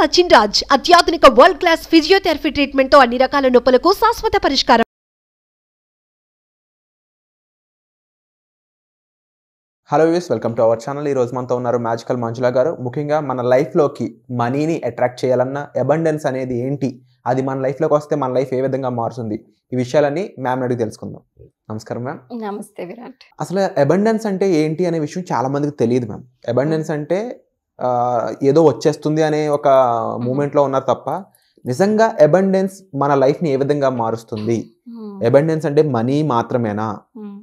సచిన్ రాజ్ అత్యాధునిక world class physiotherapy treatment తో అన్ని రకాల నొప్పులకు శాశ్వత పరిష్కారం. Hello views, welcome to our channel. ఈ రోజు మనతో ఉన్నారు మ్యాజికల్ మంజులా గారు. ముఖ్యంగా మన లైఫ్లోకి మనీని అట్రాక్ట్ చేయాలన్నా అబండెన్స్ అనేది ఏంటి, అది మన లైఫ్లోకి వస్తే మన లైఫ్ ఏ విధంగా మారుతుంది, ఈ విషయాలన్నీ మ్యామ్ అడిగి తెలుసుకుందాం. నమస్కారం మ్యామ్. నమస్తే విరాట్. అసలు అబండెన్స్ అంటే ఏంటి అనే విషయం చాలా మందికి తెలియదు మ్యామ్. అబండెన్స్ అంటే ఏదో వచ్చేస్తుంది అనే ఒక మూమెంట్లో ఉన్నారు తప్ప నిజంగా అబండెన్స్ మన లైఫ్ని ఏ విధంగా మారుస్తుంది, అబండెన్స్ అంటే మనీ మాత్రమేనా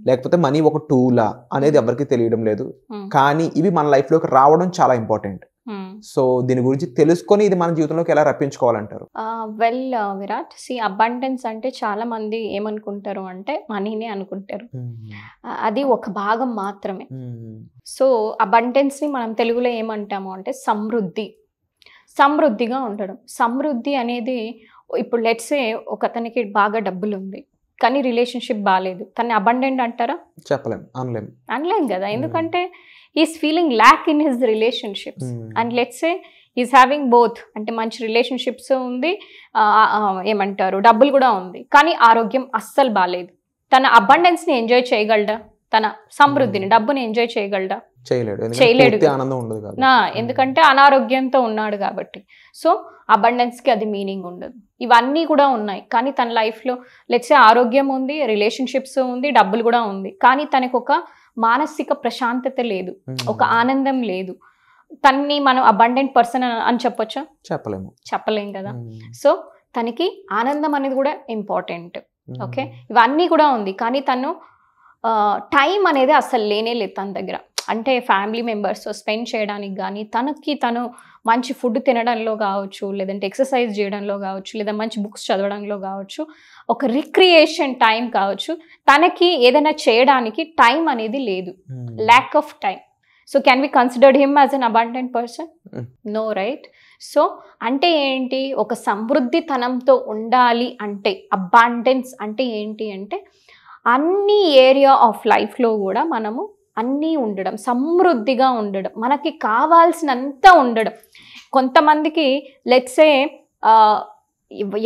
లేకపోతే మనీ ఒక టూలా అనేది ఎవరికి తెలియడం లేదు. కానీ ఇవి మన లైఫ్లోకి రావడం చాలా ఇంపార్టెంట్. సో దీని గురించి తెలుసుకొని ఇది మన జీవితంలోకి ఎలా రప్పించుకోవాలంటారు? వెల్ విరాట్, అబండెన్స్ అంటే చాలా మంది ఏమనుకుంటారు అంటే మనీనే అనుకుంటారు. అది ఒక భాగం మాత్రమే. సో అబండెన్స్ ని మనం తెలుగులో ఏమంటాము అంటే సమృద్ధిగా ఉండడం. సమృద్ధి అనేది ఇప్పుడు లెట్సే ఒక అతనికి బాగా డబ్బులు ఉంది కానీ రిలేషన్షిప్ బాగాలేదు, తను అబండెంట్ అంటారా? చెప్పలేం, అనలేం కదా. ఎందుకంటే is feeling lakh in his relationships and let's say is having both, అంటే మంచి రిలేషన్షిప్స్ ఉంది, ఏమంటారు డబ్బులు కూడా ఉంది, కానీ ఆరోగ్యం అస్సలు బాగాలేదు. తన అబండెన్స్ని ఎంజాయ్ చేయగలడా? తన సమృద్ధిని, డబ్బుని ఎంజాయ్ చేయగలడా? చేయలేడు. ఎందుకంటే అనారోగ్యంతో ఉన్నాడు కాబట్టి. సో అబండెన్స్కి అది మీనింగ్ ఉండదు. ఇవన్నీ కూడా ఉన్నాయి కానీ తన లైఫ్లో లెట్స్ సే ఆరోగ్యం ఉంది, రిలేషన్షిప్స్ ఉంది, డబ్బులు కూడా ఉంది, కానీ తనకు ఒక మానసిక ప్రశాంతత లేదు, ఒక ఆనందం లేదు. తన్ని మనం అబండెంట్ పర్సన్ అని చెప్పొచ్చా? చెప్పలేం కదా. సో తనకి ఆనందం అనేది కూడా ఇంపార్టెంట్. ఓకే, ఇవన్నీ కూడా ఉంది కానీ తను టైం అనేది అసలు లేనే లేదు తన దగ్గర. అంటే ఫ్యామిలీ మెంబర్స్తో స్పెండ్ చేయడానికి కానీ, తను మంచి ఫుడ్ తినడంలో కావచ్చు, లేదంటే ఎక్సర్సైజ్ చేయడంలో కావచ్చు, లేదా మంచి బుక్స్ చదవడంలో కావచ్చు, ఒక రిక్రియేషన్ టైం కావచ్చు, తనకి ఏదైనా చేయడానికి టైం అనేది లేదు, lack of time. So can we considered him as an abundant person? No, right? So అంటే ఏంటి, ఒక సమృద్ధితనంతో ఉండాలి అంటే అబాండెన్స్ అంటే ఏంటి అంటే అన్ని ఏరియా ఆఫ్ లైఫ్లో కూడా మనము అన్నీ ఉండడం, సమృద్ధిగా ఉండడం, మనకి కావాల్సినంత ఉండడం. కొంతమందికి లెట్సే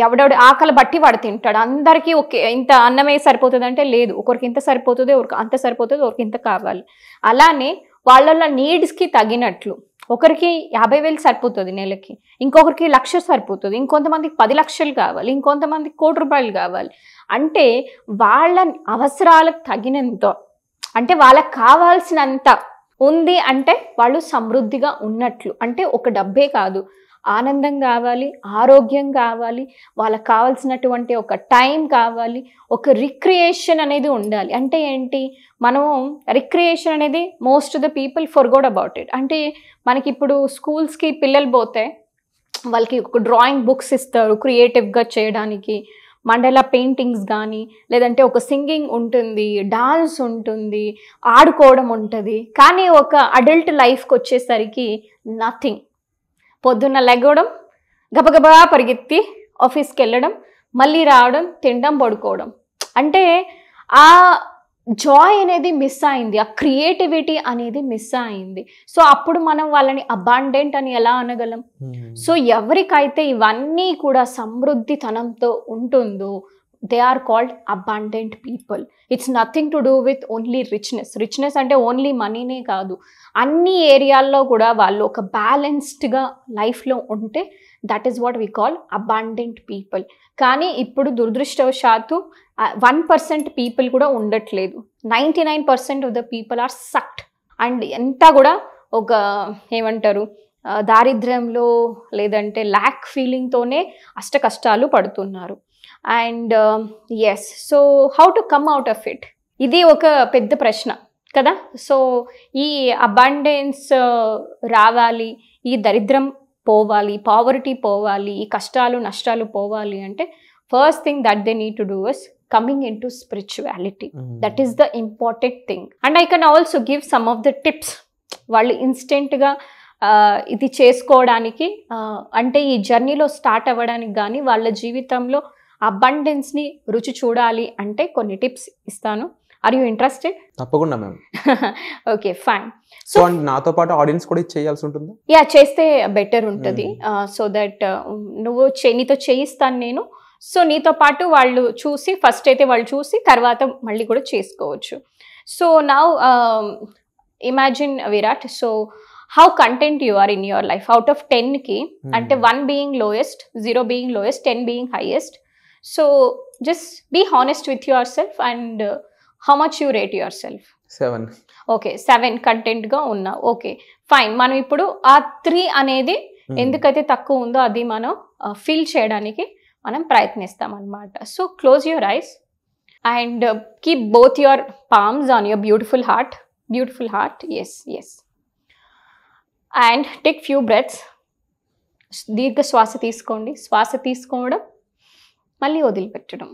ఎవడెవడు ఆకలి బట్టి వాడు తింటాడు, అందరికీ ఒకే ఇంత అన్నమే సరిపోతుంది అంటే లేదు, ఒకరికి ఇంత సరిపోతుంది, ఒకరికి అంత సరిపోతుంది, ఒకరికి ఇంత కావాలి. అలానే వాళ్ళ నీడ్స్కి తగినట్లు ఒకరికి 50,000 సరిపోతుంది నెలకి, ఇంకొకరికి 1,00,000 సరిపోతుంది, ఇంకొంతమందికి 10 లక్షలు కావాలి, ఇంకొంతమందికి 1 కోటి రూపాయలు కావాలి. అంటే వాళ్ళ అవసరాలకు తగినంత, అంటే వాళ్ళకి కావాల్సినంత ఉంది అంటే వాళ్ళు సమృద్ధిగా ఉన్నట్లు. అంటే ఒక డబ్బే కాదు, ఆనందం కావాలి, ఆరోగ్యం కావాలి, వాళ్ళకి కావాల్సినటువంటి ఒక టైం కావాలి, ఒక రిక్రియేషన్ అనేది ఉండాలి. అంటే ఏంటి, మనము రిక్రియేషన్ అనేది most of the people forgot about it. అంటే మనకి ఇప్పుడు స్కూల్స్కి పిల్లలు పోతే వాళ్ళకి ఒక డ్రాయింగ్ బుక్స్ ఇస్తారు క్రియేటివ్గా చేయడానికి, మండలా పెయింటింగ్స్ కానీ, లేదంటే ఒక సింగింగ్ ఉంటుంది, డాన్స్ ఉంటుంది, ఆడుకోవడం ఉంటుంది. కానీ ఒక అడల్ట్ లైఫ్కి వచ్చేసరికి నథింగ్. పొద్దున్న లెగవడం, గబగబా పరిగెత్తి ఆఫీస్కి వెళ్ళడం, మళ్ళీ రావడం, తినడం, పడుకోవడం. అంటే ఆ జాయ్ అనేది మిస్ అయింది, ఆ క్రియేటివిటీ అనేది మిస్ అయింది. సో అప్పుడు మనం వాళ్ళని అబాండెంట్ అని ఎలా అనగలం? సో ఎవరికైతే ఇవన్నీ కూడా సమృద్ధితనంతో ఉంటుందో they are called abundant people. It's nothing to do with only richness అంటే ఓన్లీ మనీనే కాదు, అన్ని ఏరియాల్లో కూడా వాళ్ళు ఒక బ్యాలెన్స్డ్గా లైఫ్లో ఉంటే that is what we call abundant people. కానీ ఇప్పుడు దురదృష్టవశాత్తు 1% పీపుల్ కూడా ఉండట్లేదు. 99% of the people are sucked. And ఎంత కూడా ఒక ఏమంటారు దారిద్ర్యంలో లేదంటే ల్యాక్ ఫీలింగ్తోనే అష్ట కష్టాలు పడుతున్నారు. And yes, so how to come out of it, ఇది ఒక పెద్ద ప్రశ్న కదా. సో ఈ అబాండెన్స్ రావాలి, ఈ దరిద్రం పోవాలి, పావర్టీ పోవాలి, ఈ కష్టాలు నష్టాలు పోవాలి అంటే first thing that they need to do is coming in to spirituality. That is the important thing. And I can also give some of the tips. వాళ్ళు ఇన్స్టెంట్గా ఇది చేసుకోవడానికి, అంటే ఈ జర్నీలో స్టార్ట్ అవ్వడానికి కానీ, వాళ్ళ జీవితంలో అబండెన్స్ని రుచి చూడాలి అంటే కొన్ని టిప్స్ ఇస్తాను. Are you interested? తప్పకుండా మ్యామ్. Okay fine. సో నాతో పాటు ఆడియన్స్ కూడా ఇది చేయాల్సి ఉంటుందా? యా, చేస్తే బెటర్ ఉంటుంది. సో దట్ నువ్వు నీతో చేయిస్తాను నేను. సో నీతో పాటు వాళ్ళు చూసి, ఫస్ట్ అయితే వాళ్ళు చూసి తర్వాత మళ్ళీ కూడా చేసుకోవచ్చు. So now imagine Virat, so how content you are in your life out of 10కి, అంటే 1 being lowest, 0 being lowest, 10 being highest. So just be honest with yourself and how much you rate yourself? 7. Okay, 7 కంటెంట్గా ఉన్నా. Okay fine. మనం ఇప్పుడు ఆ 3 అనేది ఎందుకైతే తక్కువ ఉందో అది మనం ఫిల్ చేయడానికి మనం ప్రయత్నిస్తాం అన్నమాట. So close your eyes and keep both your palms on your beautiful heart. Yes yes. And take few breaths. దీర్ఘ శ్వాస తీసుకోండి. శ్వాస తీసుకోవడం, మళ్ళీ వదిలిపెట్టడం.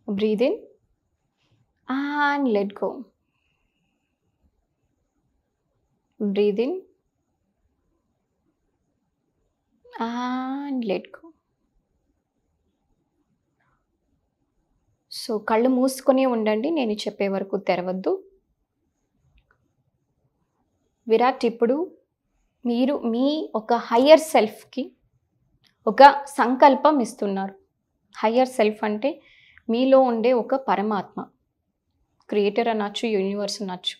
Breathe in and let go. Breathe in and let go. So కళ్ళు మూసుకొని ఉండండి, నేను చెప్పే వరకు తెరవద్దు. విరాట్, ఇప్పుడు మీరు మీ ఒక హయ్యర్ సెల్ఫ్కి ఒక సంకల్పం ఇస్తున్నారు. హయ్యర్ సెల్ఫ్ అంటే మీలో ఉండే ఒక పరమాత్మ, క్రియేటర్ అనొచ్చు, యూనివర్స్ అనొచ్చు.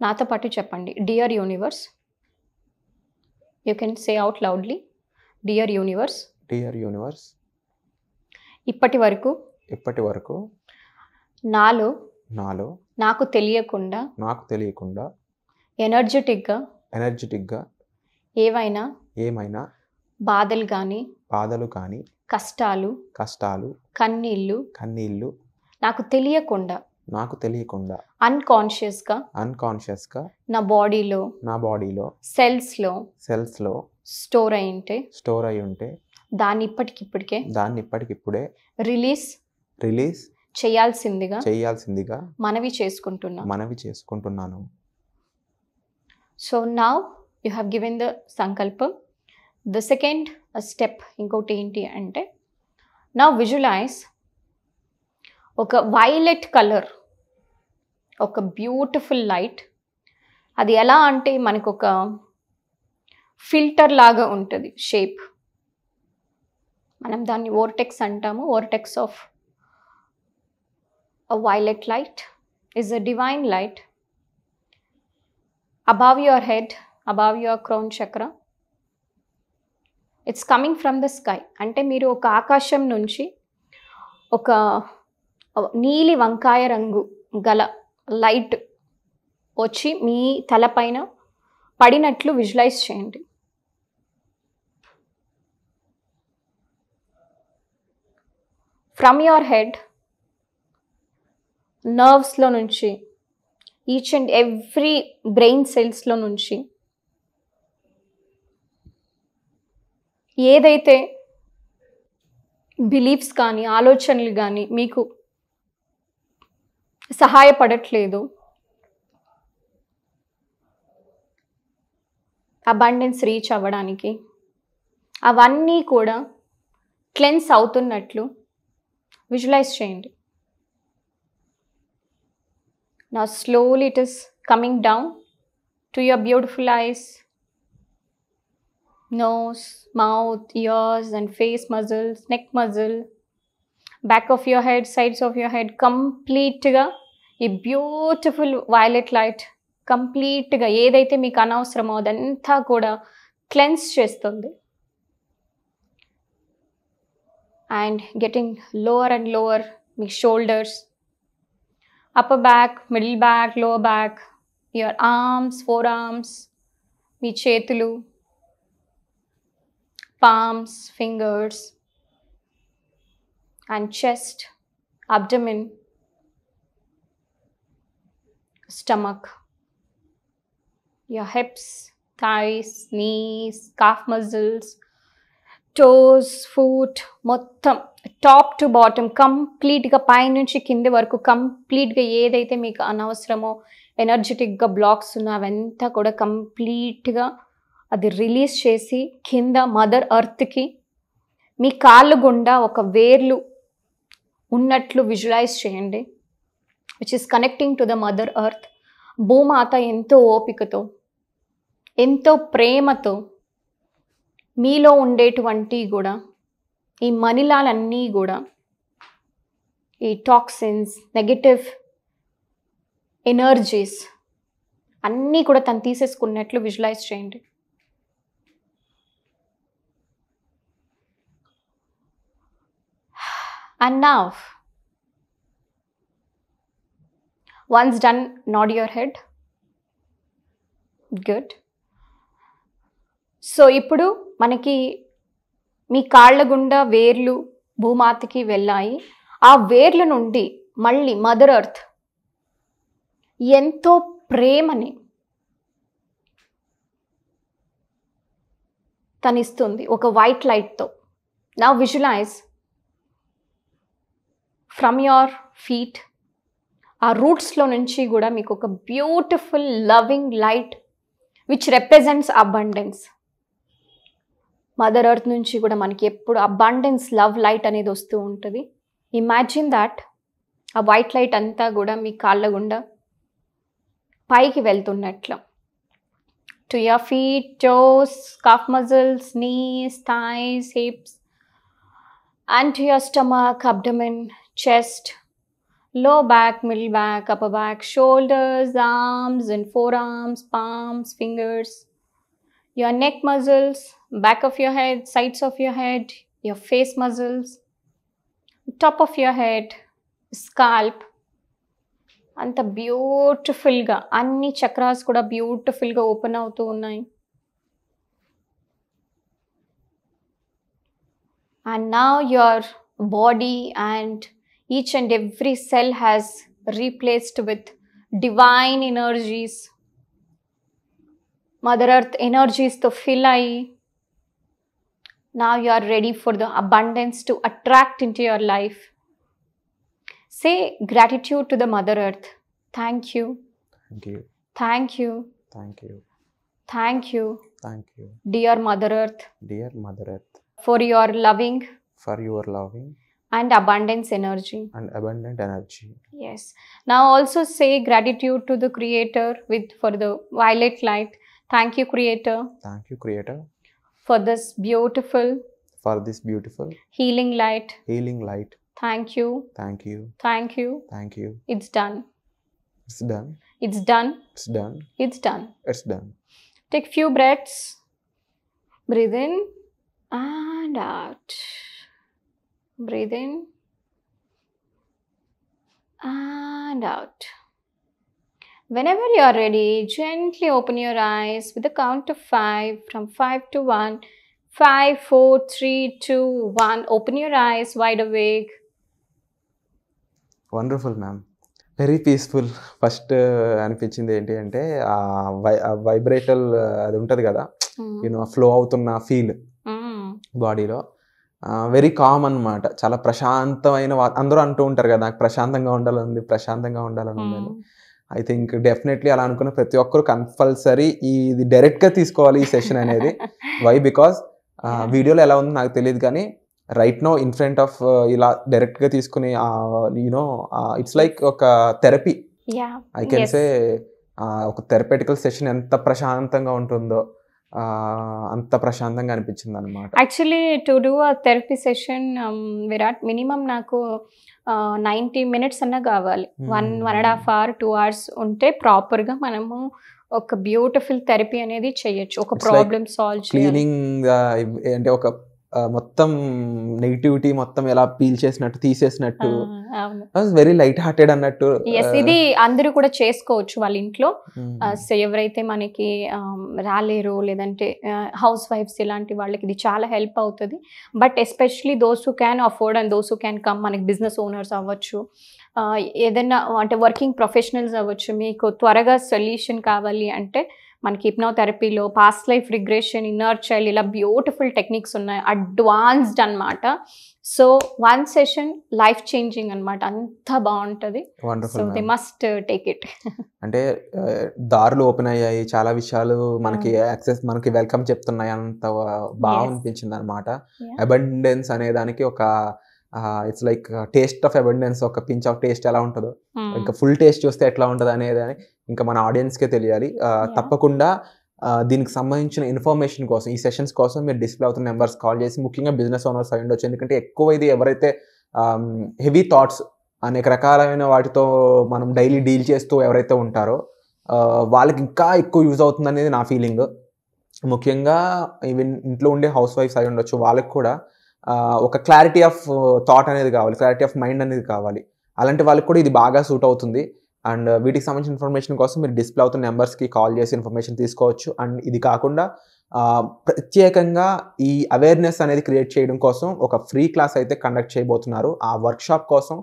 నాతో పాటు చెప్పండి, dear universe. You can say out loudly, dear universe. Dear universe, ఇప్పటి వరకు నాలో నాకు తెలియకుండా ఎనర్జెటిక్గా ఏమైనా బాధలు కానీ కష్టాలు కన్నీళ్ళు నాకు తెలియకుండా అన్కాన్షియస్గా నా బాడీలో సెల్స్లో స్టోర్ అయి ఉంటే దాన్ని ఇప్పటికిప్పుడే రిలీజ్ చేయాల్సిందిగా మనవి చేసుకుంటున్నాను. So now you have given the సంకల్పం. ద సెకండ్ స్టెప్ ఇంకోటి ఏంటి అంటే, నౌ విజువలైజ్ ఒక వైలెట్ కలర్, ఒక బ్యూటిఫుల్ లైట్. అది ఎలా అంటే మనకు ఒక ఫిల్టర్ లాగా ఉంటుంది షేప్. మనం దాన్ని వోర్టెక్స్ అంటాము. Vortex of a violet light is a divine light above your head, above your crown chakra. It's coming from the sky. అంటే మీరు ఒక ఆకాశం నుంచి ఒక నీలి వంకాయ రంగు గల లైట్ వచ్చి మీ తలపైన పడినట్లు విజువలైజ్ చేయండి. ఫ్రమ్ యువర్ హెడ్, నర్వ్స్లో నుంచి, ఈచ్ అండ్ ఎవ్రీ బ్రెయిన్ సెల్స్లో నుంచి ఏదైతే బిలీఫ్స్ కానీ ఆలోచనలు కానీ మీకు సహాయపడట్లేదు, అబండెన్స్ రీచ్ అవ్వడానికి, అవన్నీ కూడా క్లెన్స్ అవుతున్నట్లు విజువలైజ్ చేయండి. Now slowly it is coming down to your beautiful eyes, nose, mouth, ears and face muscles, neck muscle, back of your head, sides of your head, complete ga ee beautiful violet light complete ga edaithe meeku anavasaramo adantha kuda cleanse chestundi. And getting lower and lower, me shoulders, upper back, middle back, lower back, your arms, forearms, మీ చేతులు, palms, fingers, and chest, abdomen, stomach, your hips, thighs, knees, calf muscles, toes, foot, మొత్తం top to bottom కంప్లీట్గా పైనుంచి కింది వరకు కంప్లీట్గా ఏదైతే మీకు అనవసరమో ఎనర్జెటిక్గా బ్లాక్స్ ఉన్నా అవంతా కూడా కంప్లీట్గా అది రిలీజ్ చేసి కింద మదర్ ఎర్త్కి మీ కాళ్ళు గుండా ఒక వేర్లు ఉన్నట్లు విజువలైజ్ చేయండి, which is connecting to the mother earth. భూమాత ఎంతో ఓపికతో, ఎంతో ప్రేమతో మీలో ఉండేటువంటి కూడా ఈ మనిలాలన్నీ కూడా, ఈ టాక్సిన్స్, నెగటివ్ ఎనర్జీస్ అన్నీ కూడా తను తీసేసుకున్నట్లు విజువలైజ్ చేయండి. And now, once done, nod your head. Good. So ఇప్పుడు మనకి మీ కాళ్ళ గుండా వేర్లు భూమాతకి వెళ్ళాయి. ఆ వేర్ల నుండి మళ్ళీ మదర్ ఎర్త్ ఎంతో ప్రేమని తనిస్తుంది ఒక వైట్ లైట్తో. Now visualise from your feet, ఆ రూట్స్లో నుంచి కూడా మీకు ఒక beautiful loving light which represents abundance. Mother earth నుంచి కూడా మనకి ఎప్పుడు అబండెన్స్, లవ్ లైట్ అనేది వస్తూ ఉంటుంది. ఇమాజిన్ దాట్ ఆ వైట్ లైట్ అంతా కూడా మీ కాళ్ళ గుండా పైకి వెళ్తున్నట్లు. To your feet, toes, calf muscles, knees, thighs, hips, and to your stomach, abdomen, chest, low back, middle back, upper back, shoulders, arms and forearms, palms, fingers, your neck muscles, back of your head, sides of your head, your face muscles, top of your head, scalp. అంత బ్యూటిఫుల్గా అన్ని chakras కూడా బ్యూటిఫుల్గా open అవుతూ ఉన్నాయి. And now your body and each and every cell has replaced with divine energies. Mother Earth energies to fill ayi. Now you are ready for the abundance to attract into your life. Say gratitude to the Mother Earth. Thank you. Thank you. Thank you. Thank you. Thank you. Thank you. Dear Mother Earth. Dear Mother Earth. For your loving. For your loving. And abundance energy. And abundant energy. Yes. Now also say gratitude to the Creator for the violet light. Thank you, Creator. Thank you, Creator. For this beautiful. For this beautiful. Healing light. Healing light. Thank you. Thank you. Thank you. Thank you. It's done. It's done. It's done. It's done. It's done. It's done. Take few breaths. Breathe in and out. Breathe in and out. Whenever you are ready, gently open your eyes with a count of 5, from 5 to 1. 5, 4, 3, 2, 1. Open your eyes wide awake. Wonderful ma'am, very peaceful. First అనిపించింది ఏంటి అంటే ఆ వైబ్రేటల్ అది ఉంటుంది కదా, you know flow అవుతున్న feel బాడీలో, very calm అన్నమాట. చాలా ప్రశాంతమైన అందరూ అంటూ ఉంటారు కదా, నాకు ప్రశాంతంగా ఉండాలని, ప్రశాంతంగా ఉండాలని ఉందని. ఐ థింక్ డెఫినెట్లీ అలా అనుకున్న ప్రతి ఒక్కరు కంపల్సరీ ఇది డైరెక్ట్గా తీసుకోవాలి ఈ సెషన్ అనేది. వై? బికాస్ వీడియోలో ఎలా ఉందో నాకు తెలియదు, కానీ right now in front of ఇలా డైరెక్ట్గా తీసుకుని యూనో ఇట్స్ లైక్ ఒక థెరపీ. ఐ కెన్ సే ఒక థెరపెటికల్ సెషన్ ఎంత ప్రశాంతంగా ఉంటుందో అంత ప్రశాంతంగా అనిపించింది అనమాట. Actually to do a therapy session Virat minimum నాకు 90 minutes అన్నా కావాలి. 1.5 hours 2 hours ఉంటే ప్రాపర్గా మనము ఒక బ్యూటిఫుల్ థెరపీ అనేది చేయొచ్చు, ఒక ప్రాబ్లమ్ సాల్వ్ చేయాలి. క్లీనింగ్ అంటే ఒక మొత్తం నెగిటివిటీ మొత్తం ఎలా పీల్ చేసినట్టు, తీసేసినట్టు, వెరీ లైట్ హార్టెడ్ అన్నట్టు. ఇది అందరూ కూడా చేసుకోవచ్చు వాళ్ళ ఇంట్లో. సో ఎవరైతే మనకి రాలేరు, లేదంటే హౌస్ వైఫ్స్ ఇలాంటి వాళ్ళకి ఇది చాలా హెల్ప్ అవుతుంది. But especially those who can afford and those who can come, మనకి బిజినెస్ ఓనర్స్ అవ్వచ్చు, ఏదైనా అంటే వర్కింగ్ ప్రొఫెషనల్స్ అవ్వచ్చు, మీకు త్వరగా సొల్యూషన్ కావాలి అంటే మనకి హిప్నోథెరపీలో past life regression, inner child, ఇలా బ్యూటిఫుల్ టెక్నిక్స్ ఉన్నాయి, అడ్వాన్స్డ్ అన్నమాట. సో 1 సెషన్ లైఫ్ చేంజింగ్ అనమాట, అంత బాగుంటుంది. So wonderful they must take it. అంటే దారులు ఓపెన్ అయ్యాయి, చాలా విషయాలు మనకి యాక్సెస్, మనకి వెల్కమ్ చెప్తున్నాయి, అంత బాగా అనిపించింది అనమాట. అబండెన్స్ అనే దానికి ఒక it's like taste of abundance, ఒక పించ్ ఆఫ్ టేస్ట్ ఎలా ఉంటుందో, ఇంకా ఫుల్ టేస్ట్ చూస్తే ఎట్లా ఉంటుంది అనేది ఇంకా మన ఆడియన్స్కే తెలియాలి. తప్పకుండా దీనికి సంబంధించిన ఇన్ఫర్మేషన్ కోసం, ఈ సెషన్స్ కోసం మీరు డిస్ప్లే అవుతున్న నెంబర్స్ కాల్ చేసి, ముఖ్యంగా బిజినెస్ ఓనర్స్ అయి ఉండొచ్చు, ఎందుకంటే ఎక్కువ ఇది ఎవరైతే హెవీ థాట్స్ అనేక రకాలైన వాటితో మనం డైలీ డీల్ చేస్తూ ఎవరైతే ఉంటారో వాళ్ళకి ఇంకా ఎక్కువ యూజ్ అవుతుంది అనేది నా ఫీలింగ్. ముఖ్యంగా ఈవెన్ ఇంట్లో ఉండే హౌస్ వైఫ్స్ అయి ఉండొచ్చు, వాళ్ళకి కూడా ఒక క్లారిటీ ఆఫ్ థాట్ అనేది కావాలి, క్లారిటీ ఆఫ్ మైండ్ అనేది కావాలి. అలాంటి వాళ్ళకి కూడా ఇది బాగా సూట్ అవుతుంది. అండ్ వీటికి సంబంధించిన ఇన్ఫర్మేషన్ కోసం మీరు డిస్ప్లే అవుతున్న నెంబర్స్కి కాల్ చేసి ఇన్ఫర్మేషన్ తీసుకోవచ్చు. అండ్ ఇది కాకుండా ప్రత్యేకంగా ఈ అవేర్నెస్ అనేది క్రియేట్ చేయడం కోసం ఒక ఫ్రీ క్లాస్ అయితే కండక్ట్ చేయబోతున్నారు. ఆ వర్క్షాప్ కోసం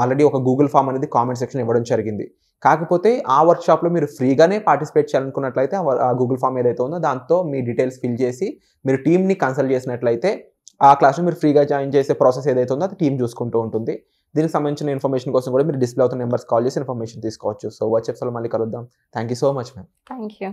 ఆల్రెడీ ఒక గూగుల్ ఫామ్ అనేది కామెంట్ సెక్షన్ ఇవ్వడం జరిగింది. కాకపోతే ఆ వర్క్షాప్లో మీరు ఫ్రీగానే పార్టిసిపేట్ చేయాలనుకున్నట్లయితే ఆ గూగుల్ ఫామ్ ఏదైతే ఉందో దాంతో మీ డీటెయిల్స్ ఫిల్ చేసి మీరు టీమ్ని కన్సల్ట్ చేసినట్లయితే ఆ క్లాస్లో మీరు ఫ్రీగా జాయిన్ చేసే ప్రాసెస్ ఏదైతే ఉందో అది టీమ్ చూసుకుంటూ ఉంటుంది. దీనికి సంబంధించిన ఇన్ఫర్మేషన్ కోసం కూడా మీరు డిస్ప్లే అవుతున్న నెంబర్స్ కాల్ చేసి ఇన్ఫర్మేషన్ తీసుకోవచ్చు. సో వాట్సాప్లో మళ్ళీ కలుద్దాం. Thank you so much ma'am. Thank you.